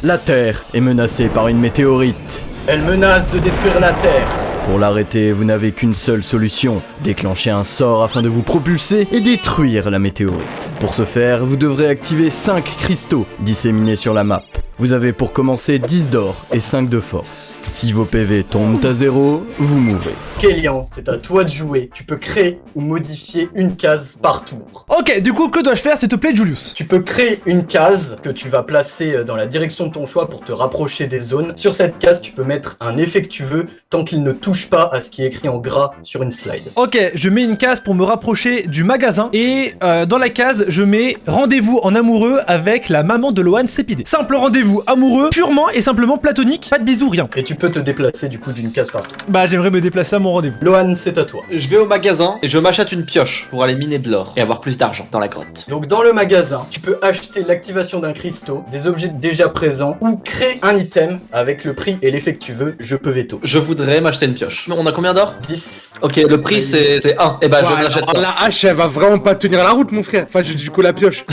La Terre est menacée par une météorite. Elle menace de détruire la Terre. Pour l'arrêter, vous n'avez qu'une seule solution, déclencher un sort afin de vous propulser et détruire la météorite. Pour ce faire, vous devrez activer 5 cristaux disséminés sur la map. Vous avez pour commencer 10 d'or et 5 de force. Si vos PV tombent à 0, vous mourrez. Kélian, c'est à toi de jouer. Tu peux créer ou modifier une case par tour. Ok, du coup, que dois-je faire s'il te plaît, Julius? Tu peux créer une case que tu vas placer dans la direction de ton choix pour te rapprocher des zones. Sur cette case, tu peux mettre un effet que tu veux tant qu'il ne touche pas à ce qui est écrit en gras sur une slide. Ok, je mets une case pour me rapprocher du magasin et dans la case, je mets rendez-vous en amoureux avec la maman de Lohan Sépidé. Simple rendez-vous amoureux, purement et simplement platonique, pas de bisous, rien. Et tu peux te déplacer du coup d'une case par tour. Bah, j'aimerais me déplacer à mon rendez-vous. Lohan, c'est à toi. Je vais au magasin et je m'achète une pioche pour aller miner de l'or et avoir plus d'argent dans la grotte. Donc dans le magasin, tu peux acheter l'activation d'un cristaux, des objets déjà présents ou créer un item avec le prix et l'effet que tu veux, je peux veto. Je voudrais m'acheter une pioche. On a combien d'or? 10. Ok, le prix c'est 1. Et bah je Ouais, m'achète alors, ça. la hache, elle va vraiment pas tenir la route, mon frère. Enfin, du coup, la pioche.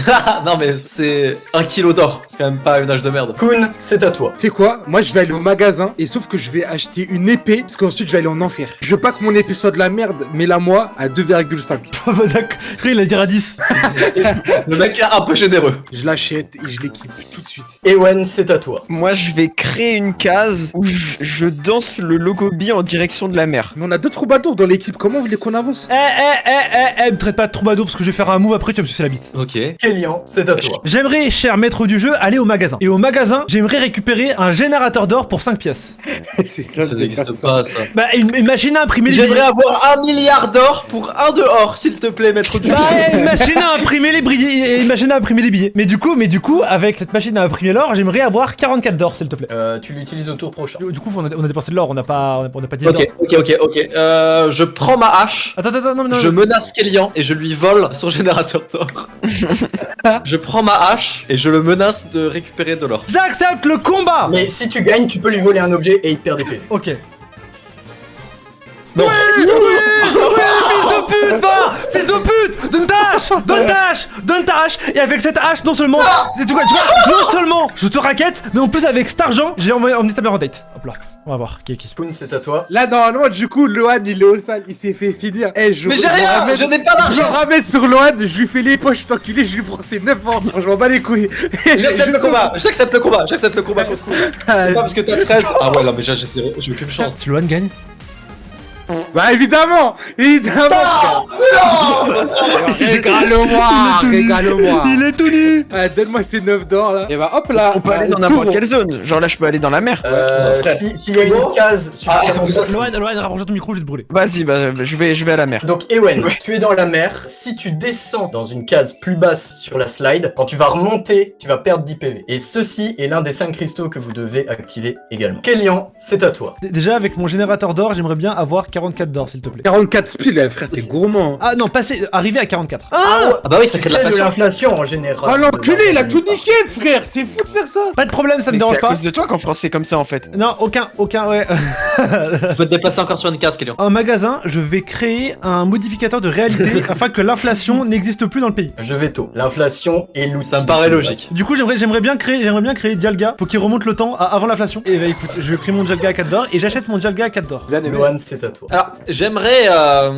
Non mais c'est 1 kilo d'or. C'est quand même pas une hache de merde. Kun, c'est à toi. Tu sais quoi? Moi, je vais aller au magasin et sauf que je vais acheter une épée parce qu'ensuite, je vais aller en enfer. Je veux pas que mon épée soit de la merde, mais la moi à 2,5. D'accord, il a dire à 10. Le mec est un peu généreux. Je l'achète et je l'équipe tout de suite. Ewen, c'est à toi. Moi, je vais créer une case où je danse le logo bi en direction de la mer. Mais on a 2 troubadours dans l'équipe. Comment vous voulez qu'on avance? Me traite pas de troubadour parce que je vais faire un move après, tu vas me sucer la bite. Ok. Kélian, c'est à toi. J'aimerais, cher maître du jeu, aller au magasin. Et au magasin, j'aimerais récupérer un générateur d'or pour 5 pièces. C'est Ça n'existe pas ça. Bah, une machine à imprimer les J'aimerais billets. avoir 1 milliard d'or pour 1 dehors, s'il te plaît, maître du jeu. Bah, une machine à imprimer les billets. Une machine à imprimer les billets. Mais du coup, avec cette machine à imprimer l'or, j'aimerais avoir 44 d'or, s'il te plaît. Tu l'utilises au tour prochain. Du coup, on a dépensé de l'or, on n'a pas dit d'or. Ok. Je prends ma hache. Attends, non. Je menace Kélian et je lui vole son générateur d'or. Je prends ma hache et je le menace de récupérer de l'or. J'accepte le combat. Mais si tu gagnes, tu peux lui voler un objet et il perd des PV. Ok. Non. Fils de pute, va! Fils de pute! Donne ta hache! Et avec cette hache, non seulement, non seulement je te raquette, mais en plus avec cet argent, j'ai emmené ta mère en date. Hop là, on va voir qui est qui. Kun, c'est à toi. Là, normalement, du coup, Lohan, il est au sale. Il s'est fait finir. Eh, Mais j'ai rien, je n'ai pas Je d'argent. ramène sur Lohan, je lui fais les poches, cet enculé, je lui prends ses 9 ans. Je m'en bats les couilles. J'accepte le combat contre Kun. C'est pas parce que t'as 13. Ah ouais, non, mais j'ai aucune chance. Si Lohan gagne? Bah évidemment. Régale-moi. Il est tout nu! Donne-moi ces 9 d'or là. Et bah hop là. On peut aller dans n'importe quelle zone. Genre là, je peux aller dans la mer. S'il y a une case suffisamment proche. Lohan, rapproche ton micro, je vais te brûler. Vas-y, bah je vais à la mer. Donc Ewen, tu es dans la mer. Si tu descends dans une case plus basse sur la slide, quand tu vas remonter, tu vas perdre 10 PV. Et ceci est l'un des 5 cristaux que vous devez activer également. Kélian, c'est à toi. Déjà, avec mon générateur d'or, j'aimerais bien avoir 44 d'or, s'il te plaît. 44 spiles, frère, t'es gourmand. Ah non, arriver à 44. Ah bah oui, ça crée de C'est de l'inflation. l'inflation en général. Oh l'enculé, il a tout niqué, frère. C'est fou de faire ça. Pas de problème, ça me Mais c'est dérange à pas. cause de toi qu'en France c'est comme ça en fait. Non, aucun, ouais. Je vais te déplacer encore sur une case, Kélian. Un magasin, je vais créer un modificateur de réalité afin que l'inflation n'existe plus dans le pays. Je veto. L'inflation est l'outil. Ça me paraît logique. Du coup, j'aimerais bien créer Dialga pour qu'il remonte le temps avant l'inflation. Et bah écoute, je vais créer mon Dialga à 4 d'or et j'achète mon Dialga à 4 d'or. Lohan, c'est à toi. Alors, j'aimerais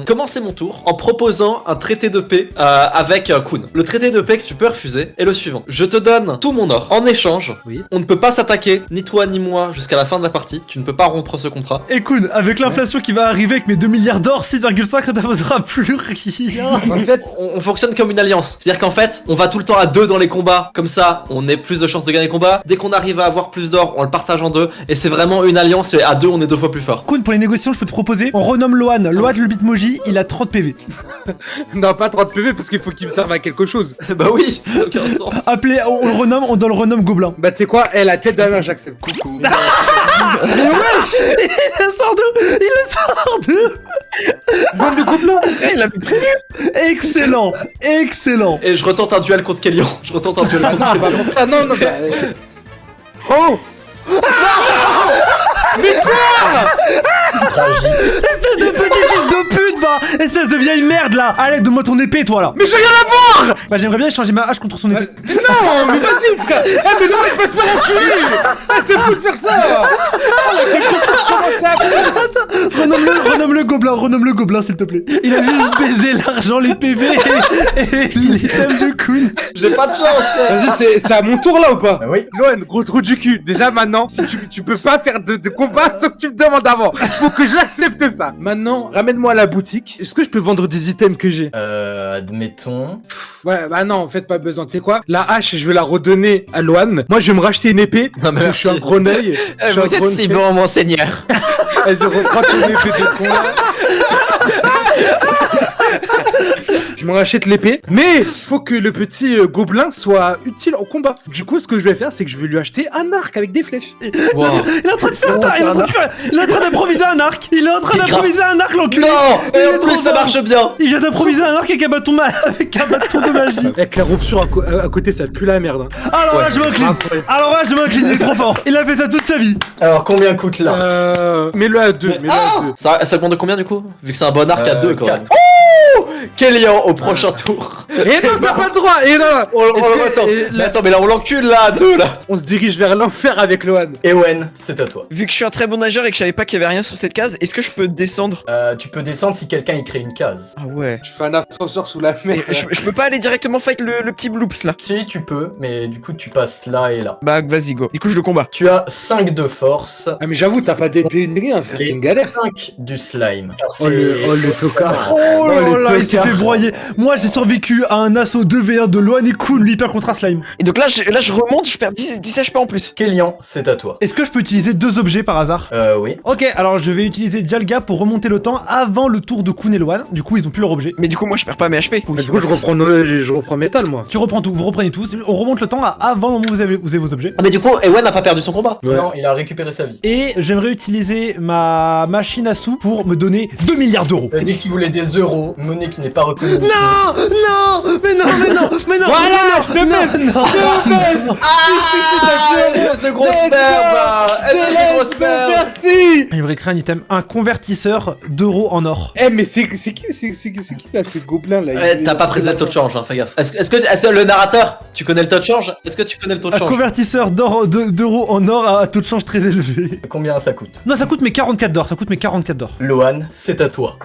commencer mon tour en proposant un traité de paix avec Kun. Le traité de paix que tu peux refuser est le suivant. Je te donne tout mon or. En échange, Oui. on ne peut pas s'attaquer, ni toi ni moi, jusqu'à la fin de la partie. Tu ne peux pas rompre ce contrat. Et Kun, avec l'inflation qui va arriver avec mes 2 milliards d'or, 6,5, on n'avancera plus rien. En fait, on fonctionne comme une alliance. C'est-à-dire qu'en fait, on va tout le temps à 2 dans les combats. Comme ça, on a plus de chances de gagner le combat. Dès qu'on arrive à avoir plus d'or, on le partage en 2. Et c'est vraiment une alliance. Et à 2, on est 2 fois plus fort. Kun, pour les négociations, je peux te proposer, on renomme Lohan. Lohan le Bitmoji, il a 30 PV. Non, pas 30 PV parce qu'il faut qu'il me serve à quelque chose. Bah oui, ça n'a aucun sens. Appelez, on le renomme Gobelin. Bah tu sais quoi, la tête de la main, j'accepte. Coucou. Il le sort d'où? Vole le gobelin. Il a plus prévu. Excellent. Et je retente un duel contre Kélian. Ah bah mon frère, non, bah... Oh. Mais quoi? Tragique. Espèce de petit fils de pute, va! Espèce de vieille merde là! Allez, donne-moi ton épée, toi là! Mais j'ai rien à voir. Bah, j'aimerais bien échanger ma hache contre son épée. Mais non, mais vas-y, frère. Eh, mais non, il va te faire enculer. C'est fou de faire ça. Ah, là, quelque chose, je commence à Renomme le gobelin, s'il te plaît. Il a juste baisé l'argent, les PV et l'item de Kun. J'ai pas de chance, frère. Vas-y, c'est à mon tour là ou pas? Ah oui. Loan, gros trou du cul. Déjà maintenant, si tu peux pas faire de combat sans que tu me demandes avant. Faut que j'accepte ça. Maintenant, ramène-moi à la boutique. Est-ce que je peux vendre des items que j'ai? Admettons. Ouais, bah non, en fait, pas besoin. Tu sais quoi? La hache, je vais la redonner à Loan. Moi, je vais me racheter une épée. Parce que je suis un grenouille. Vous êtes si bon, monseigneur. Vas-y, reprends ton épée de con là. Je me rachète l'épée, mais faut que le petit gobelin soit utile en combat. Du coup, ce que je vais faire, c'est que je vais lui acheter un arc avec des flèches. Wow. Il est en train de faire il est en train d'improviser un arc. Il est en train C'est d'improviser un arc, l'enculé. Non, Il et est en trop plus ça fort. marche bien. Il vient d'improviser un arc avec un bâton de magie. Avec la rupture à côté, ça pue la merde. Hein. Alors là, je m'incline. Incroyable. Alors là, je m'incline, il est trop fort. Il a fait ça toute sa vie. Alors, combien coûte l'arc Mets-le à 2, mets-le à 2. Ça augmente de combien du coup? Vu que c'est un bon arc à 2 quand même. 4. Kélian au prochain tour. Et non, t'as pas le droit. Et non. Attends, et mais attends, mais là on l'encule là à 2 là. On se dirige vers l'enfer avec Loan. Ewen, c'est à toi. Vu que je suis un très bon nageur et que je savais pas qu'il y avait rien sur cette case, est-ce que je peux descendre? Tu peux descendre si quelqu'un y crée une case. Ah ouais. Je fais un ascenseur sous la mer. Je peux pas aller directement fight le petit bloops là. Si, tu peux, mais du coup, tu passes là et là. Bah vas-y go. Du coup je le combat. Tu as 5 de force Ah, mais j'avoue, t'as pas d'épée ni rien, frère. C'est et une galère. 5 du slime. Car Oh le tocard. Oh là Oh, là, les il s'est tocards. fait broyer. Moi, j'ai survécu à un assaut 2v1 de Loan et Kun, lui perd contre un slime. Et donc là je remonte, je perds 10 HP en plus. Kélian, c'est à toi. Est-ce que je peux utiliser 2 objets par hasard? Oui. Ok, alors je vais utiliser Dialga pour remonter le temps avant le tour de Kun et Loan. Du coup, ils ont plus leur objet. Mais du coup moi je perds pas mes HP. Bah, du coup, je reprends métal, moi. Tu reprends tout, vous reprenez tous. On remonte le temps à avant le moment où vous avez vos objets. Ah mais du coup, Ewen n'a pas perdu son combat. Ouais. Non, il a récupéré sa vie. Et j'aimerais utiliser ma machine à sous pour me donner 2 milliards d'euros. Il a dit qu'il voulait des euros, monnaie qui n'est pas reconnue. Non, non, mais non, mais non, mais non. Voilà, je te baise. non, non. Espèce de grosse merde là. Espèce de grosse merde. Merci. J'aimerais créer un item, un convertisseur d'euros en or. Eh, mais c'est qui là, ces gobelins là? Ouais, t'as pas pris le taux de change, hein, fais gaffe. Est-ce que le narrateur, tu connais le taux de change? Est-ce que tu connais le taux de Un change? convertisseur d'euros en or à taux de change très élevé. Combien ça coûte? Non, ça coûte mes 44 d'or, ça coûte mes 44 d'or. Loan, c'est à toi.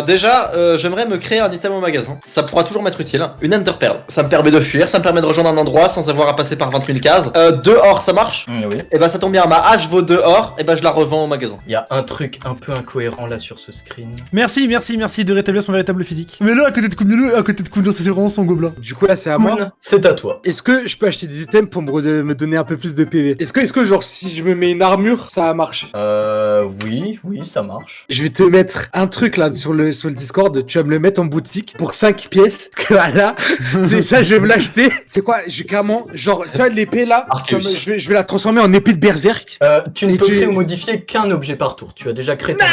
Déjà, j'aimerais me créer un item au magasin. Ça pourra toujours m'être utile. Hein. Une Ender Pearl. Ça me permet de fuir, ça me permet de rejoindre un endroit sans avoir à passer par 20 000 cases. 2 or, ça marche? Oui. Et bah ça tombe bien, ma hache vaut 2 or, et bah je la revends au magasin. Il y a un truc un peu incohérent là sur ce screen. Merci de rétablir son véritable physique. Mais là, à côté de Kun, c'est vraiment son gobelin. Du coup, là, c'est à moi. Moon, c'est à toi. Est-ce que je peux acheter des items pour me donner un peu plus de PV? Est-ce que genre, si je me mets une armure, ça marche? Oui, ça marche. Je vais te mettre un truc là sur le Discord, tu vas me le mettre en boutique pour 5 pièces. Que voilà, c'est ça, je vais me l'acheter. C'est quoi? Je vais carrément, genre, tu vois, l'épée là, Arceus. je vais la transformer en épée de berserk. Tu ne Et peux tu- créer ou modifier qu'un objet par tour. Tu as déjà créé ton arme.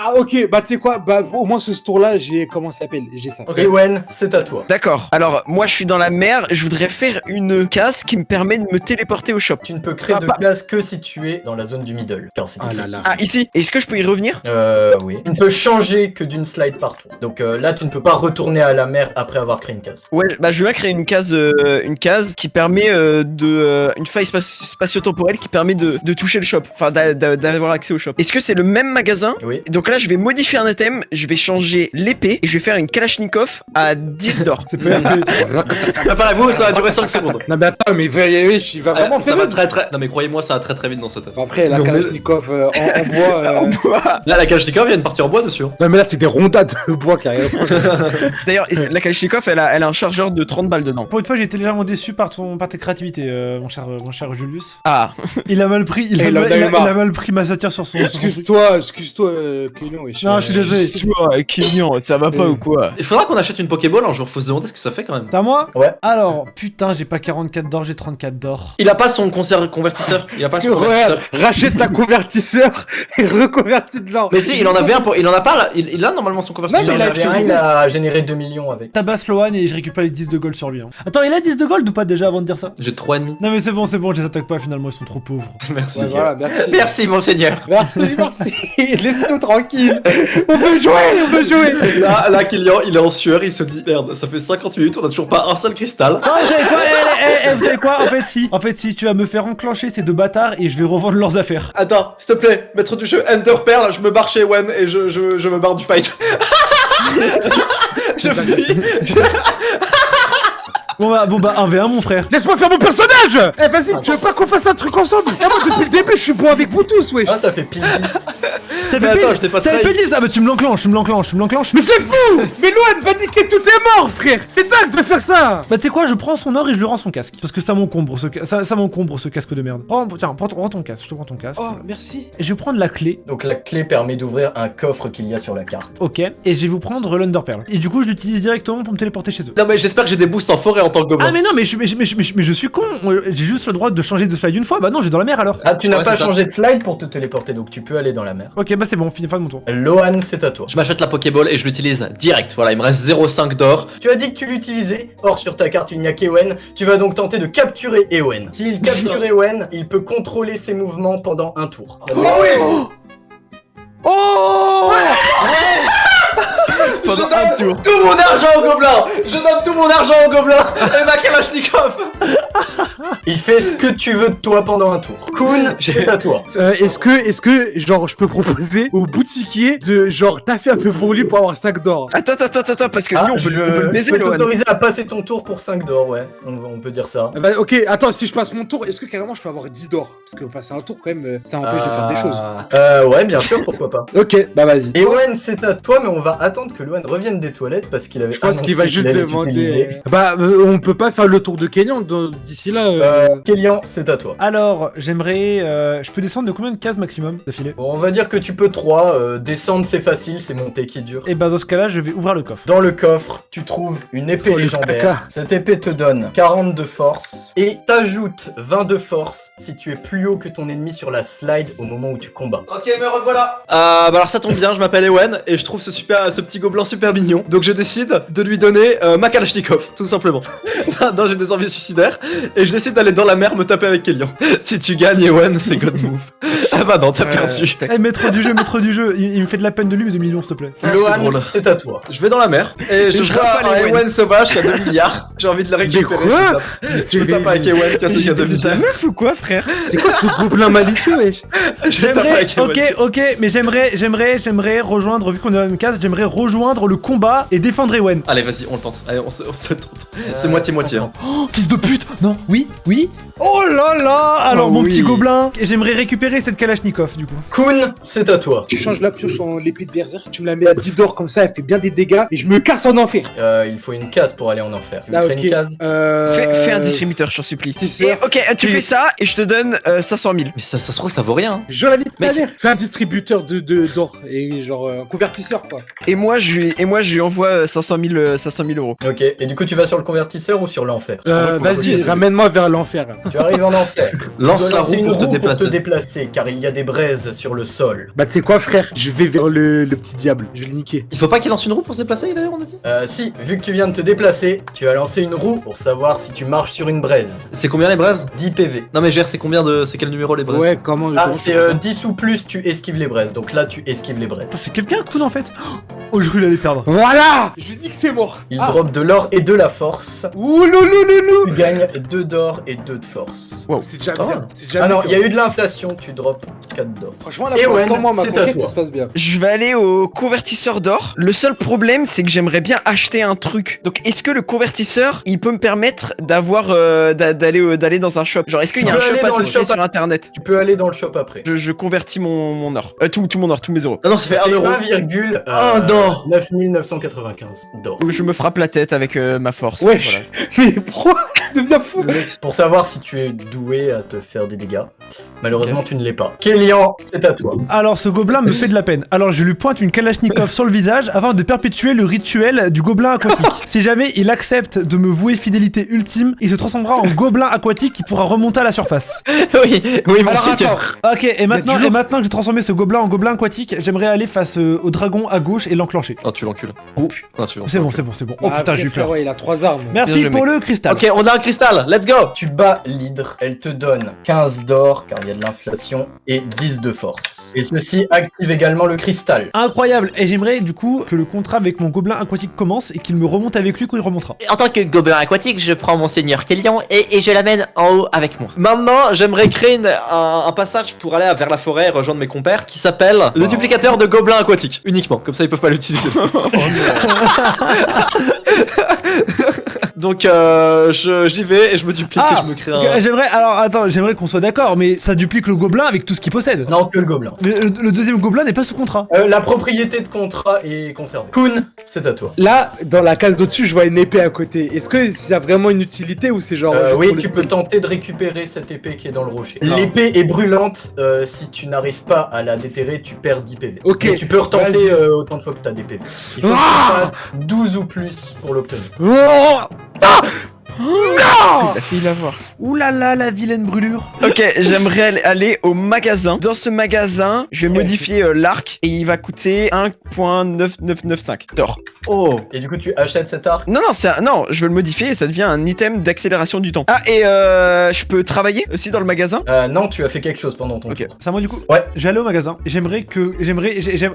Ah, ok, bah tu sais quoi, bah au moins ce tour là, j'ai, comment ça s'appelle? J'ai ça. Ok. Ewen, c'est à toi. D'accord. Alors moi je suis dans la mer, je voudrais faire une case qui me permet de me téléporter au shop. Tu ne peux créer Ah, de pas- classe que si tu es dans la zone du middle. Car c'est Ah écrit là là. ici. Ah ici. Est-ce que je peux y revenir? Oui. Tu ne peux changer que d'une slide par tour. Donc là, tu ne peux pas retourner à la mer après avoir créé une case. Ouais, bah je vais créer une case qui permet une faille spatio-temporelle qui permet de toucher le shop, enfin d'avoir accès au shop. Est-ce que c'est le même magasin? Oui. Donc là je vais modifier un item, je vais changer l'épée et je vais faire une Kalachnikov à 10 d'or. C'est pas Préparez-vous, ça va durer 5 secondes. Non mais attends, mais il va vraiment Ça faire va une- très très. Non mais croyez-moi, ça va très très vite dans cette affaire. Après, la Non, mais- Kalachnikov en bois. Là, la Kalachnikov vient de partir en bois dessus. Hein. Non mais là, c'est des rondats de bois qui arrivent. D'ailleurs, la Kalachnikov elle a un chargeur de 30 balles dedans. Pour une fois, j'ai été légèrement déçu par ta créativité, mon cher Julius. Ah, Il a mal pris, il Eh, a il en mal- a il eu a- marre. il a mal pris ma satire sur son. Excuse-toi, Kélian, wesh. Non, je suis désolé. Toi, Kylian, ça va pas ou quoi? Il faudra qu'on achète une Pokéball un jour, faut se demander ce que ça fait quand même. T'as moi? Ouais. Alors, putain, j'ai pas 44 d'or, j'ai 34 d'or. Il a pas son convertisseur. Il a pas Parce son que convertisseur. regarde, rachète ta convertisseur et reconvertis de l'or. Mais si, il en avait un pour. Il en a pas là. Il a normalement son Non, convertisseur. mais Il a généré 2 millions avec. Tabasse Lohan et je récupère les 10 de gold sur lui. Hein. Attends, il a 10 de gold ou pas déjà avant de dire ça? J'ai 3,5. Non mais c'est bon, je les attaque pas finalement, ils sont trop pauvres. Merci. Ouais, voilà, merci. Merci, monseigneur. Merci, merci. Laisse-nous tranquille. On peut jouer. Là, Kylian, il est en sueur. Il se dit merde, ça fait 50 minutes, on a toujours pas un seul cristal. Non, vous savez quoi? Vous savez quoi? En fait, si tu vas me faire enclencher ces deux bâtards et je vais revendre leurs affaires. Attends, s'il te plaît, maître du jeu, Ender Pearl, je me barre chez Wen et je me barre du fight. Je fuis. Bon bah 1v1 mon frère. Laisse-moi faire mon personnage. Eh vas-y, tu veux pas qu'on fasse un truc ensemble? Eh moi depuis le début je suis bon avec vous tous, wesh. Ah, ça fait pile 10. Ça Mais fait attends, pile- j'étais pas ça fait straight. pile 10. Ah bah tu me l'enclenches. Mais c'est fou. Mais Loan va niquer tout est mort, frère. C'est dingue de faire ça. Bah tu sais quoi, je prends son or et je lui rends son casque. Parce que ça m'encombre ça m'encombre ce casque de merde. Tiens, prends ton casque, je te prends ton casque. Oh, merci. Et je vais prendre la clé, Donc la clé permet d'ouvrir un coffre qu'il y a sur la carte. ok, et je vais vous prendre l'Underpearl. Et du coup je l'utilise directement pour me téléporter chez eux. Non, mais j'espère que j'ai des boosts en forêt en tant que gobelin. Ah mais non mais je suis con, j'ai juste le droit de changer de slide une fois, bah non je vais dans la mer alors. Ah, tu n'as Ouais, pas c'est ça. changé de slide pour te téléporter, donc tu peux aller dans la mer. Ok bah c'est bon, fin de mon tour. Lohan, c'est à toi. Je m'achète la Pokéball et je l'utilise direct. Voilà, il me reste 0,5 d'or. Tu as dit que tu l'utilisais, or sur ta carte il n'y a qu'Ewen, tu vas donc tenter de capturer Ewen. S'il capture Ewen, il peut contrôler ses mouvements pendant un tour. Pendant un tour. Tout mon argent au gobelin. Je donne tout mon argent au gobelin et ma Kalachnikov. Il fait ce que tu veux de toi pendant un tour. Kun, c'est à toi. Est-ce que, genre, je peux proposer au boutiquier de, genre, taffer un peu pour lui pour avoir 5 d'or? Attends, parce que lui, Ah, on peut le je baiser, peux Lohan. t'autoriser à passer ton tour pour 5 d'or, ouais. On peut dire ça. Bah, ok, attends, si je passe mon tour, est-ce que carrément je peux avoir 10 d'or? Parce que passer un tour, quand même, ça empêche de faire des choses. Ouais, bien sûr, pourquoi pas. Ok, bah vas-y. Ewen, c'est à toi, mais on va attendre que Lohan revienne des toilettes parce qu'il avait Je pense qu'il va juste allait demander. t'utiliser. Bah, on peut pas faire le tour de Kenyan d'ici là. Kélian, c'est à toi. Alors j'aimerais, je peux descendre de combien de cases maximum d'affilée? Bon, on va dire que tu peux 3. Descendre, c'est facile, c'est monter qui est dur. Et bah dans ce cas là je vais ouvrir le coffre. Dans le coffre, tu trouves une épée Oh, le légendaire. caca. Cette épée te donne 40 de force et t'ajoute 20 de force si tu es plus haut que ton ennemi sur la slide au moment où tu combats. Ok, me revoilà. Bah alors ça tombe bien, je m'appelle Ewen et je trouve ce petit gobelin super mignon. Donc je décide de lui donner ma Kalachnikov, tout simplement. Non, j'ai des envies suicidaires et je décide d'aller dans la mer me taper avec Kélian. Si tu gagnes, Ewen, c'est God move. Ah bah non, t'as perdu. Eh maître du jeu, il me fait de la peine de lui mais 2 millions s'il te plaît. c'est Lohan, drôle. c'est à toi. Je vais dans la mer et je vois rafale un Ewen. Ewen sauvage qui a 2 milliards. J'ai envie de le récupérer. Mais quoi Je me tape avec Ewen qui a 2 C'est ta milliards. meuf ou quoi, frère? C'est quoi ce gobelin malicieux, wesh? Je tape J'aimerais, avec Ewen. ok, mais j'aimerais rejoindre, vu qu'on est dans la même case, j'aimerais rejoindre le combat et défendre Ewen. Allez, vas-y, on le tente. Allez, on se tente. C'est moitié-moitié. Hein. Oh, fils de pute! Non, oui. Oh là là! Alors, Oh mon oui. petit gobelin, et j'aimerais récupérer cette Kalachnikov, du coup. Kun, c'est à toi. Tu changes la pioche en l'épée de berserk, tu me la mets à 10 d'or comme ça, elle fait bien des dégâts et je me casse en enfer. Il faut une case pour aller en enfer. Tu veux Ah, créer ok. une case Fais un distributeur, je t'en supplie. Si, Et, ok, tu fais ça et je te donne 500 000. Mais ça se trouve, ça vaut rien. Je la vie de ta Mec. mère. Fais un distributeur d'or et genre un convertisseur quoi. Et moi, je lui envoie 500 000 euros. Ok, et du coup tu vas sur le convertisseur ou sur l'enfer? Vas-y, ramène-moi vers l'enfer. Tu arrives en enfer. Lance Tu dois la lancer roue une pour te roue déplacer. déplacer, car il y a des braises sur le sol. Bah tu sais quoi frère, je vais vers le petit diable, je vais le niquer. Il faut pas qu'il lance une roue pour se déplacer d'ailleurs, on a dit. Si, vu que tu viens de te déplacer, tu vas lancer une roue pour savoir si tu marches sur une braise. C'est combien les braises? 10 PV. Non mais GR, c'est combien de. C'est quel numéro les braises? Ouais, comment Ah, comment c'est tu fais ça 10 ou plus, tu esquives les braises. Donc là, tu esquives les braises. Putain, c'est quelqu'un, Kun, en fait? Oh, je voulais aller perdre. Voilà. Je dis que c'est mort. Il drop de l'or et de la force. Ouh loulouloulou. Tu gagnes 2 d'or et 2 de force. C'est déjà Ah. bien. C'est déjà Ah non, bien. il y a eu de l'inflation, tu drops 4 d'or. Franchement là Et pour ouais, l'instant moi ma c'est à conquête toi. ça se passe bien. Je vais aller au convertisseur d'or. Le seul problème, c'est que j'aimerais bien acheter un truc. Donc, est-ce que le convertisseur, il peut me permettre d'avoir d'aller dans un shop? Genre, est-ce qu'il y a Tu un peux aller shop dans le associé shop sur internet? Tu peux aller dans le shop après. Je convertis mon or. Tout mon or, tous mes euros. Ah non, ça fait 1 euro. 1,995 d'or. Je me frappe la tête avec ma force. Wesh. Voilà. Mais pourquoi deviens fou? Pour savoir si tu es doué à te faire des dégâts. Malheureusement, tu ne l'es pas. Kélian, c'est à toi. Alors ce gobelin me fait de la peine. Alors je lui pointe une Kalachnikov sur le visage afin de perpétuer le rituel du gobelin aquatique. Si jamais il accepte de me vouer fidélité ultime, il se transformera en gobelin aquatique qui pourra remonter à la surface. Oui, mon Alors psy. attends, Ok, et maintenant que j'ai transformé ce gobelin en gobelin aquatique, j'aimerais aller face au dragon à gauche et l'enclencher. Oh, tu l'encules. Oh. Non, C'est bon, c'est bon, c'est bon. Oh putain, j'ai eu peur. Ouais, il a 3 armes. Merci Bien pour le cristal. Ok, on a un cristal, let's go. Tu bats l'hydre, elle te donne 15 d'or car il y a de l'inflation et 10 de force. Et ceci active également le cristal. Incroyable. Et j'aimerais du coup que le contrat avec mon gobelin aquatique commence et qu'il me remonte avec lui quand il remontera. En tant que gobelin aquatique, je prends mon seigneur Kélian et je l'amène en haut avec moi. Maintenant, j'aimerais créer un passage pour aller vers la forêt et rejoindre mes compères qui s'appelle le duplicateur de gobelins aquatiques. Uniquement, comme ça ils peuvent pas l'utiliser. Donc j'y vais et je me duplique et je me crée un... J'aimerais qu'on soit d'accord, mais ça duplique le gobelin avec tout ce qu'il possède. Non, que le gobelin. Le deuxième gobelin n'est pas sous contrat. La propriété de contrat est conservée. Kun, c'est à toi. Là, dans la case d'au-dessus, je vois une épée à côté. Est-ce que ça a vraiment une utilité ou c'est genre. juste Oui, pour le tu fun? peux tenter de récupérer cette épée qui est dans le rocher. Non. L'épée est brûlante, si tu n'arrives pas à la déterrer, tu perds 10 PV. Ok, Mais tu peux retenter vas-y. autant de fois que tu as des PV. Il faut que tu fasses 12 ou plus pour l'obtenir. Il va voir. Ouh là là, la vilaine brûlure. Ok, j'aimerais aller au magasin. Dans ce magasin, je vais modifier l'arc et il va coûter 1.9995 d'or. Oh. Et du coup, tu achètes cet arc. Non, non, je veux le modifier et ça devient un item d'accélération du temps. Ah, et je peux travailler aussi dans le magasin. Non, tu as fait quelque chose pendant ton Ok. tour. C'est à moi du coup. Ouais. Je vais aller au magasin.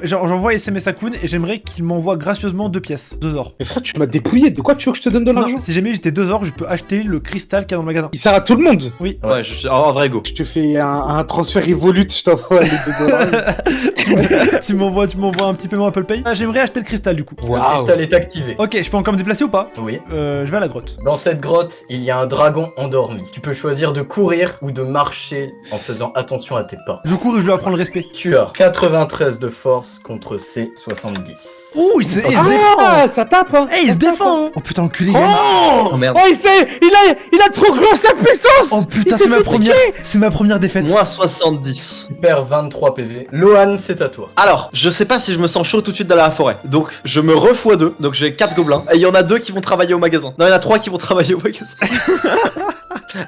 J'envoie SMS à Kun et j'aimerais qu'il m'envoie gracieusement 2 pièces, 2 or. Mais frère, tu m'as dépouillé. De quoi tu veux que je te donne de l'argent? Non, si jamais j'étais 2 or, je peux acheter le cristal qu'il y a dans le magasin. Il sert à tout le monde. Oui. Ouais, en vrai go. Je te fais un transfert Revolut, je t'envoie les $2. tu m'envoies un petit paiement Apple Pay. J'aimerais acheter le cristal du coup. Le cristal est activé. Ok, je peux encore me déplacer ou pas? Oui. Je vais à la grotte. Dans cette grotte, il y a un dragon endormi. Tu peux choisir de courir ou de marcher en faisant attention à tes pas. Je cours et je lui apprends le respect. Tu as 93 de force contre ses 70. Ouh, il se défend. Ah, ça tape, hein. Eh, il se Ça tape, défend. Oh putain, enculé. Oh merde. Oh, il a trop grand sa puissance. Oh putain, Il s'est fait c'est ma première défaite. Moi 70. Tu perds 23 PV. Lohan, c'est à toi. Alors, je sais pas si je me sens chaud tout de suite d'aller à la forêt. Donc, je me refous à 2. Donc, j'ai 4 gobelins. Et il y en a 2 qui vont travailler au magasin. Non, il y en a 3 qui vont travailler au magasin.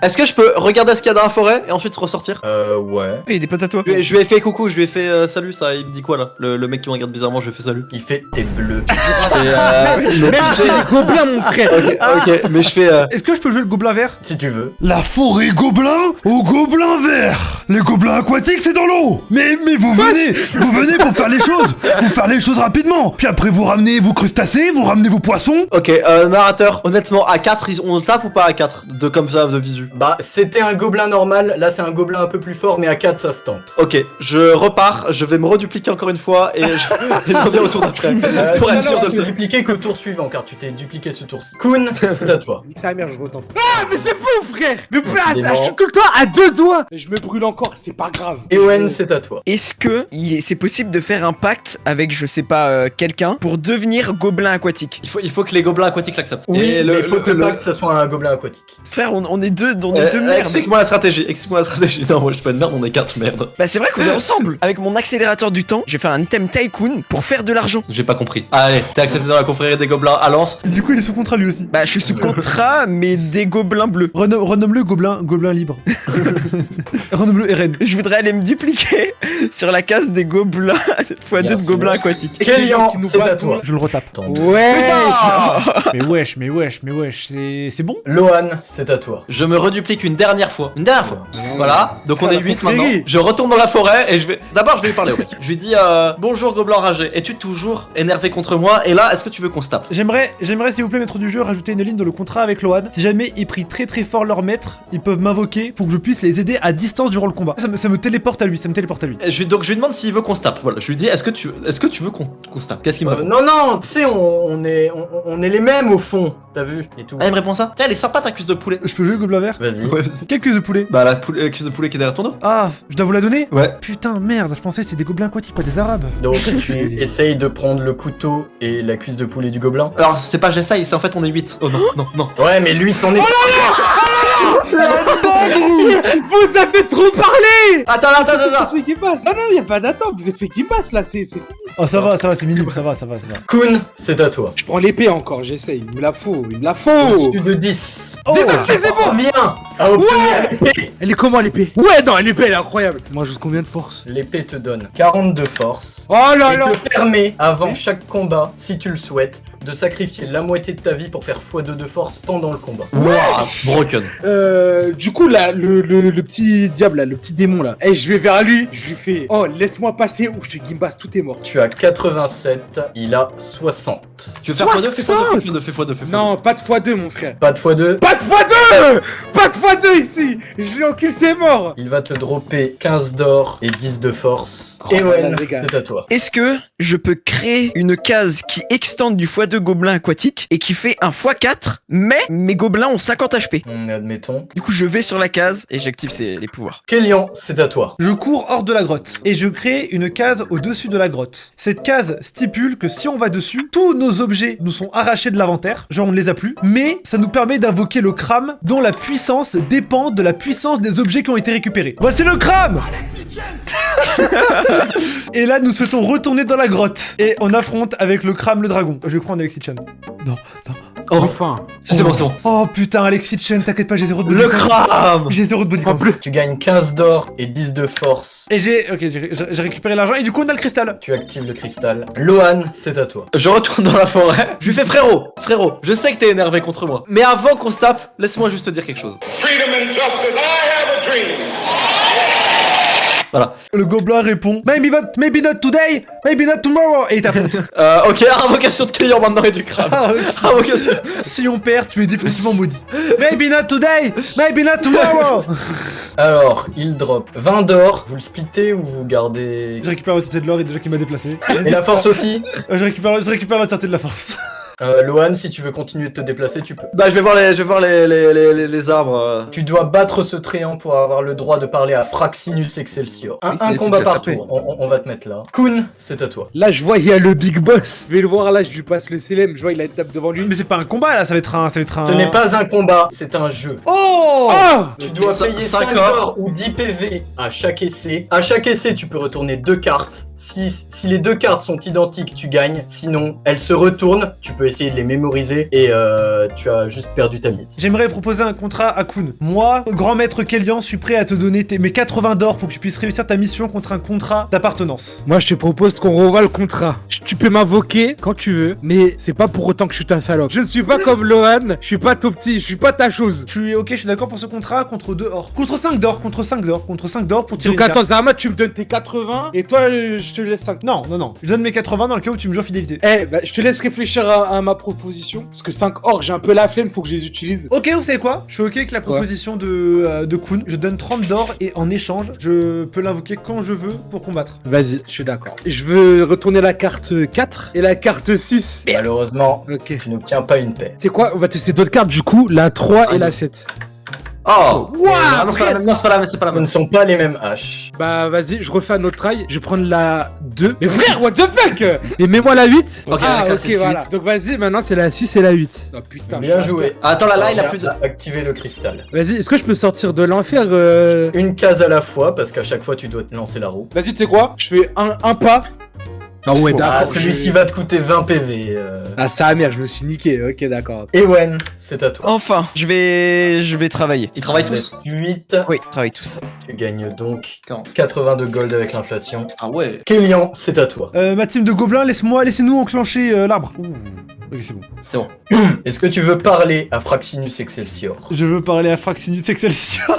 Est-ce que je peux regarder ce qu'il y a dans la forêt et ensuite ressortir? Ouais. Il y a des potes à toi. Je lui ai fait coucou, je lui ai fait salut, ça. Il me dit quoi là? Le mec qui me regarde bizarrement, je lui ai fait salut. Il fait t'es bleu. Même si les gobelins, mon frère. Ok, mais je fais. Est-ce que je peux jouer le gobelin vert? Si tu veux. La forêt gobelin au gobelin vert. Les gobelins aquatiques, c'est dans l'eau. Mais vous venez pour faire les choses rapidement. Puis après, vous ramenez vos crustacés, vous ramenez vos poissons. Ok, narrateur, honnêtement, à 4, on tape ou pas à 4? De comme ça, de visu. Bah, c'était un gobelin normal. Là, c'est un gobelin un peu plus fort, mais à 4, ça se tente. Ok, je repars, je vais me redupliquer encore une fois et je reviens au tour d'après. Pour Tu être sûr n'as de le faire. dupliquer qu'au tour suivant, car tu t'es dupliqué ce tour-ci. Kun, c'est à toi. Nique sa mère, je retente. Ah, mais c'est fou, frère. Mais Décidément. je suis tout le temps à 2 doigts. Et je me brûle encore, c'est pas grave. Ewen, c'est à toi. Est-ce que c'est possible de faire un pacte avec, je sais pas, quelqu'un pour devenir gobelin aquatique? Il faut que les gobelins aquatiques l'acceptent. Oui, Et mais il faut que le pacte, ça soit un gobelin aquatique. Frère, on est deux merdes. Explique-moi la stratégie, Non, moi je suis pas une merde, on est 4 merde. Bah c'est vrai qu'on est ensemble. Avec mon accélérateur du temps, j'ai fait un item tycoon pour faire de l'argent. J'ai pas compris. Allez, t'es accepté dans la confrérie des gobelins à Lens. Du coup, il est sous contrat lui aussi. Bah je suis sous contrat, mais des gobelins bleus. Renomme-le gobelin libre. Renomme-le RN. Je voudrais aller me dupliquer sur la case des gobelins x2 Bien de sûr. gobelins aquatiques. Kélian, c'est à toi. Je le retape. Ouais. Mais wesh, c'est bon? Lohan, c'est à toi. Je me reduplique une dernière fois. Voilà, donc on est 8 maintenant. confrérie. Je retourne dans la forêt et je vais. D'abord, je vais lui parler au mec. Je lui dis bonjour gobelin enragé, es-tu toujours énervé contre moi? Et là, est-ce que tu veux qu'on se tape? J'aimerais s'il vous plaît, maître du jeu, rajouter une ligne dans le contrat avec Lohan. Si jamais ils prient très très fort leur maître, ils peuvent m'invoquer pour que je puisse les aider à distance durant le combat. Ça me téléporte à lui, Donc je lui demande s'il veut qu'on se tape. Voilà, je lui dis est-ce que tu veux qu'on se tape? Qu'est-ce qu'il me répond? Non, tu sais, on est les mêmes au fond, t'as vu, et tout. Ah, il me répond ça? Tiens, elle est sympa ta cuisse de poulet. Je peux jouer gobelin vert? Vas-y. Quelle cuisse de poulet? Bah la cuisse de poulet qui est derrière ton dos. Ah, je dois vous la donner? Ouais. Putain, merde, je pensais que c'était des gobelins aquatiques, pas des arabes. Donc tu essayes de prendre le couteau et la cuisse de poulet du gobelin. Alors c'est pas j'essaye, c'est en fait on est 8. Oh non. Ouais, mais lui, c'en est... Vous avez trop parlé. Attends. C'est fait qui passe. Ah non, y a pas d'attente, vous êtes fait qui passe là, c'est fini. Oh, ça va, c'est minime, ça va. Kun, c'est à toi. Je prends l'épée encore, j'essaye, il me la faut. Au-dessus de 10. Oh, c'est bon. Viens à obtenir l'épée. Elle est comment l'épée? Ouais, non, l'épée elle est incroyable. Moi, j'ajoute combien de force? L'épée te donne 42 force. Oh là Et là. te permet, avant chaque combat, si tu le souhaites, de sacrifier la moitié de ta vie pour faire x2 de force pendant le combat. Wouah, broken. Du coup là, le petit diable là, le petit démon là, je vais vers lui, je lui fais oh laisse-moi passer ou je te Gimbas, tout est mort. Tu as 87, il a 60. Tu veux faire x2? Fais x2. Non, pas de x2 mon frère. Pas de x2. Pas de x2. Pas de x2 ici. Je lui encule, c'est mort. Il va te dropper 15 d'or et 10 de force. Oh, Ewen, les gars. c'est à toi. Est-ce que je peux créer une case qui extende du x2 gobelin aquatique et qui fait un x4, mais mes gobelins ont 50 HP? Admettons. Du coup, je vais sur la case et j'active les pouvoirs. Kélian, c'est à toi. Je cours hors de la grotte et je crée une case au-dessus de la grotte. Cette case stipule que si on va dessus, tous nos objets nous sont arrachés de l'inventaire, genre on ne les a plus, mais ça nous permet d'invoquer le crame dont la puissance dépend de la puissance des objets qui ont été récupérés. Voici le crame. Et là, nous souhaitons retourner dans la grotte et on affronte avec le crame le dragon. Je crois en Alexis Chan. Non. Enfin. C'est bon. Oh putain, Alexis Chen, t'inquiète pas, j'ai 0 de body Le count. crame. J'ai 0 de body En count. plus. Tu gagnes 15 d'or et 10 de force. Et j'ai récupéré l'argent et du coup on a le cristal. Tu actives le cristal. Lohan, c'est à toi. Je retourne dans la forêt. Je lui fais frérot, je sais que t'es énervé contre moi. Mais avant qu'on se tape, laisse-moi juste te dire quelque chose. Freedom and justice, I have a dream. Voilà. Le gobelin répond maybe not today, maybe not tomorrow. Et il t'affronte. Ok, invocation de client maintenant et du crame. Ah, oui. Invocation. Si on perd, tu es définitivement maudit. Maybe not today, maybe not tomorrow. Alors, il drop 20 d'or. Vous le splittez ou vous gardez... Je récupère l'entièreté de l'or et déjà qui m'a déplacé. Et la force aussi. Je récupère l'entièreté de la force. Lohan, si tu veux continuer de te déplacer, tu peux. Bah je vais voir les arbres. Tu dois battre ce tréant pour avoir le droit de parler à Fraxinus Excelsior. Un combat par tour, on va te mettre là. Kun, c'est à toi. Là, je vois, il y a le big boss. Je vais le voir là, je lui passe le CLM. Je vois, il a une table devant lui. Mais c'est pas un combat là, ça va être un... Ce n'est pas un combat, c'est un jeu. Oh. Tu dois Cin- payer 5 5 d'or ou 10 PV à chaque essai. À chaque essai, tu peux retourner 2 cartes. Si les 2 cartes sont identiques, tu gagnes. Sinon, elles se retournent. Tu peux essayer de les mémoriser et tu as juste perdu ta mise. J'aimerais proposer un contrat à Kun. Moi, grand maître Kélian, suis prêt à te donner mes 80 d'or pour que tu puisses réussir ta mission contre un contrat d'appartenance. Moi, je te propose qu'on revoie le contrat. Tu peux m'invoquer quand tu veux, mais c'est pas pour autant que je suis ta salope. Je ne suis pas comme Lohan, je suis pas ton petit, je suis pas ta chose. Tu es ok, je suis d'accord pour ce contrat contre 2 or. Contre 5 d'or pour tirer Donc une attends, carte. Zahma, tu me donnes tes 80 et toi, je te laisse 5. Non. Je donne mes 80 dans le cas où tu me jures fidélité. Bah, je te laisse réfléchir à ma proposition. Parce que 5 or, j'ai un peu la flemme, faut que je les utilise. Ok, vous savez quoi? Je suis ok avec la proposition de Kun. Je donne 30 d'or et en échange, je peux l'invoquer quand je veux pour combattre. Vas-y, je suis d'accord. Je veux retourner la carte 4 et la carte 6. Malheureusement, Ok. tu n'obtiens pas une paix. C'est quoi? On va tester d'autres cartes du coup, la 3 et la 7. Oh. Ouah, Non, c'est pas la même. Non, c'est pas la Ce ne même. sont pas les mêmes haches. Bah vas-y, je refais un autre try. Je vais prendre la 2. Mais frère, what the fuck? Et mets-moi la 8. Ok, ah d'accord, ok, c'est voilà. Donc vas-y, maintenant c'est la 6 et la 8. Oh putain. Bien je suis joué. Attends, là, il a Alors, plus de... activer le cristal. Vas-y, est-ce que je peux sortir de l'enfer Une case à la fois, parce qu'à chaque fois tu dois te lancer la roue. Vas-y, tu sais quoi? Je fais un pas. Ah ouais, d'accord. Ah, celui-ci va te coûter 20 PV. Ah, ça mère, je me suis niqué. Ok, d'accord. Ewen, c'est à toi. Enfin, je vais travailler. Ils travaillent Vous tous. êtes 8. Oui, travaille tous. Tu gagnes donc 82 gold avec l'inflation. Ah ouais. Kélian, c'est à toi. Ma team de gobelins, laissez-nous enclencher l'arbre. Ok, c'est bon. Est-ce que tu veux parler à Fraxinus Excelsior? Je veux parler à Fraxinus Excelsior.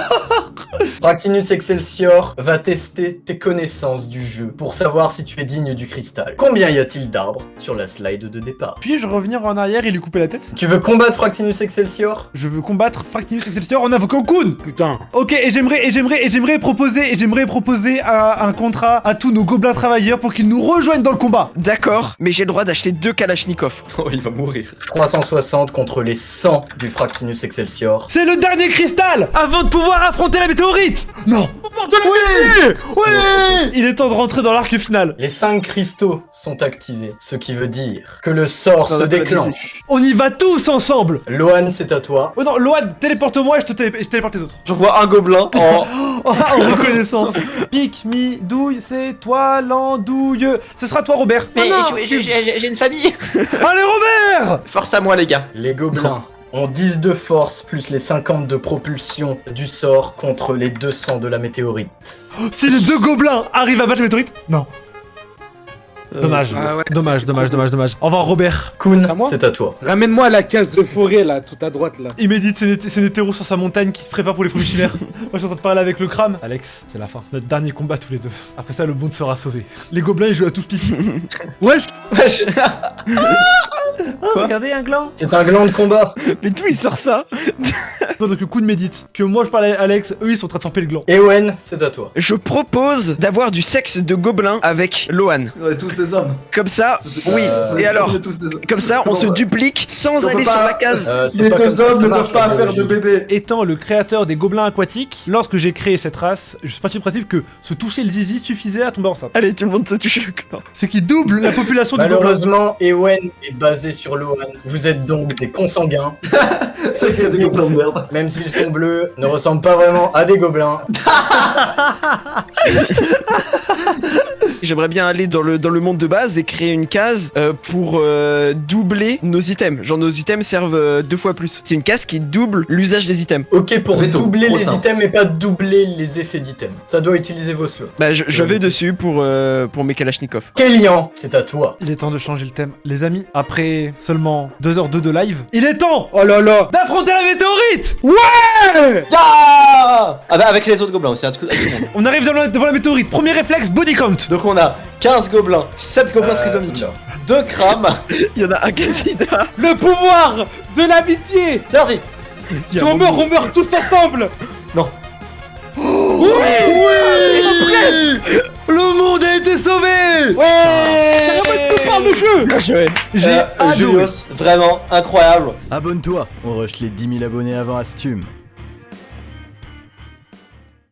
Fraxinus Excelsior va tester tes connaissances du jeu pour savoir si tu es digne du cristal. Combien y a-t-il d'arbres sur la slide de départ? Puis-je revenir en arrière et lui couper la tête? Tu veux combattre Fraxinus Excelsior? Je veux combattre Fraxinus Excelsior en invoquant Kun. Putain. Ok, et j'aimerais proposer un contrat à tous nos gobelins travailleurs pour qu'ils nous rejoignent dans le combat. D'accord, mais j'ai le droit d'acheter 2 Kalachnikov. Oh, il va mourir. 360 contre les 100 du Fraxinus Excelsior. C'est le dernier cristal avant de pouvoir affronter la météorite. météorite. Non. Oui. Il est temps de rentrer dans l'arc final. Les 5 cristaux sont activés, ce qui veut dire que le sort se déclenche. On y va tous ensemble. Lohan, c'est à toi. Oh non, Lohan, téléporte-moi et je téléporte les autres. Je vois un gobelin en. En reconnaissance. Pique, mi, douille, c'est toi l'andouille. Ce sera toi, Robert. Mais Ah non. j'ai une famille. Allez, Robert. Force à moi, les gars. Les gobelins ont 10 de force plus les 50 de propulsion du sort contre les 200 de la météorite. Si les 2 gobelins arrivent à battre la météorite. Non. Dommage. Ah ouais, dommage. Au revoir, Robert. Kuhn, À moi c'est à toi. Ramène-moi la case de forêt là, tout à droite là. Il médite ses Nétéros sur sa montagne qui se prépare pour les fourmis chimères. Moi je suis en train de parler avec le crâne. Alex, c'est la fin. Notre dernier combat tous les deux. Après ça, le monde sera sauvé. Les gobelins ils jouent à tous pipi. Wesh. Regardez un gland. C'est un gland de combat. Mais d'où il sort ça? Donc que coup de médite. Que moi je parle à Alex, eux ils sont en train de faire le gland. Ewen, c'est à toi. Je propose d'avoir du sexe de gobelin avec Lohan. On est tous des hommes. Comme ça, oui. Et alors, On est tous des hommes. comme ça, on se duplique sans On peut aller pas- sur la case. C'est Les pas comme deux ça que hommes ça ne marche, peuvent pas la faire de biologie. bébé. Étant le créateur des gobelins aquatiques, lorsque j'ai créé cette race, je suis parti du principe que se toucher le zizi suffisait à tomber enceinte. Allez, tout le monde se touche le clan. Ce qui double la population des gobelins. Malheureusement, Ewen est basé sur Lohan. Vous êtes donc des consanguins, C'est qu'il y a des gobelins de merde. même s'ils sont bleus, ne ressemblent pas vraiment à des gobelins. J'aimerais bien aller dans le monde de base et créer une case pour doubler nos items. Genre nos items servent 2 fois plus. C'est une case qui double l'usage des items. Ok, pour Veto, doubler trop les simple. items et pas doubler les effets d'items. Ça doit utiliser vos slots. Bah je vais dessus pour mes Kalachnikov. Kélian, c'est à toi. Il est temps de changer le thème. Les amis, après seulement 2h02 de live, il est temps Oh là là. d'affronter la météorite. Ah bah avec les autres gobelins aussi, avec tout le monde. On arrive devant la météorite. Premier réflexe, body count. Donc on a 15 gobelins, 7 gobelins trisomiques, non. 2 crânes. Il y en a un candidat. Le pouvoir de l'amitié. C'est parti. Si on meurt tous ensemble. Le monde a été sauvé. Que parle le jeu. Bien joué. J'ai adoré. Julius, vraiment incroyable. Abonne-toi, on rush les 10 000 abonnés avant Astume.